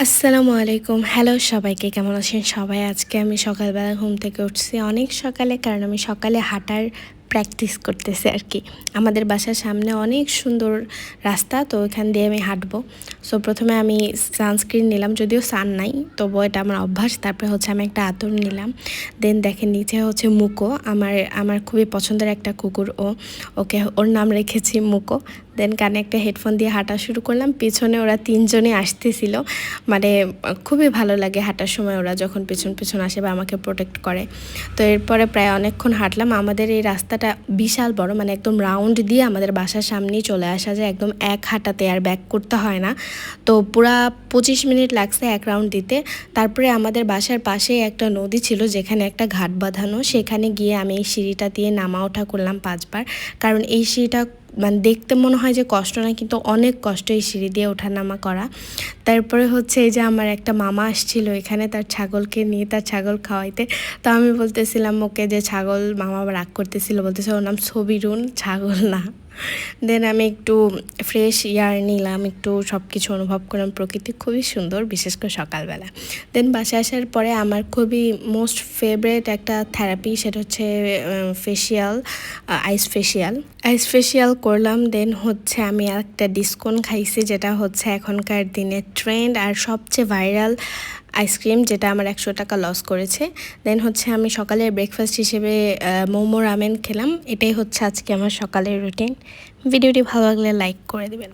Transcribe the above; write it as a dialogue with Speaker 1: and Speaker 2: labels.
Speaker 1: আসসালামু আলাইকুম। হ্যালো সবাইকে, কেমন আছেন সবাই? আজকে আমি সকালবেলা ঘুম থেকে উঠছি অনেক সকালে, কারণ আমি সকালে হাঁটার প্র্যাকটিস করতেছি আর কি। আমাদের বাসার সামনে অনেক সুন্দর রাস্তা, তো ওইখান দিয়ে আমি হাঁটবো। সো প্রথমে আমি সানস্ক্রিন নিলাম, যদিও সান নাই, তবুও এটা আমার অভ্যাস। তারপরে হচ্ছে আমি একটা আতর নিলাম। দেন দেখেন নিচে হচ্ছে মুকো, আমার আমার খুবই পছন্দের একটা কুকুর। ওকে ওর নাম রেখেছি মুকো। দেন কানে একটা হেডফোন দিয়ে হাঁটা শুরু করলাম। পিছনে ওরা তিনজনে আসতেছিল, মানে খুবই ভালো লাগে হাঁটার সময় ওরা যখন পেছন পেছন আসে বা আমাকে প্রোটেক্ট করে। তো এরপরে প্রায় অনেকক্ষণ হাঁটলাম। আমাদের এই রাস্তাটা বিশাল বড়, মানে একদম রাউন্ড দিয়ে আমাদের বাসার সামনেই চলে আসা যায়, একদম এক হাঁটাতে, আর ব্যাক করতে হয় না। তো পুরা 25 মিনিট লাগছে এক রাউন্ড দিতে। তারপরে আমাদের বাসার পাশেই একটা নদী ছিল যেখানে একটা ঘাট বাঁধানো, সেখানে গিয়ে আমি এই সিঁড়িটা দিয়ে নামা ওঠা করলাম 5 বার। কারণ এই সিঁড়িটা মানে দেখতে মনে হয় যে কষ্ট না, কিন্তু অনেক কষ্ট এই সিঁড়ি দিয়ে ওঠানামা করা। তারপরে হচ্ছে এই যে আমার একটা মামা আসছিল এখানে তার ছাগলকে নিয়ে, তার ছাগল খাওয়াইতে। তো আমি বলতেছিলাম ওকে যে ছাগল, মামা আবার রাগ করতেছিল, বলতেছে ওর নাম সবিরুন, ছাগল না। দেন আমি একটু ফ্রেশ এয়ার নিলাম, একটু সব কিছু অনুভব করলাম। প্রকৃতি খুবই সুন্দর, বিশেষ করে সকালবেলা। দেন বাসায় আসার পরে আমার খুবই মোস্ট ফেভারেট একটা থেরাপি, সেটা হচ্ছে ফেসিয়াল, আইস ফেসিয়াল করলাম। দেন হচ্ছে আমি একটা ডিসকন খাইছি, যেটা হচ্ছে এখনকার দিনে ট্রেন্ড আর সবচেয়ে ভাইরাল আইসক্রিম, যেটা আমার 100 টাকা লস করেছে। দেন হচ্ছে আমি সকালের ব্রেকফাস্ট হিসেবে মোমো রামেন খেলাম। এটাই হচ্ছে আজকে আমার সকালের রুটিন। ভিডিওটি ভালো লাগলে লাইক করে দিবেন।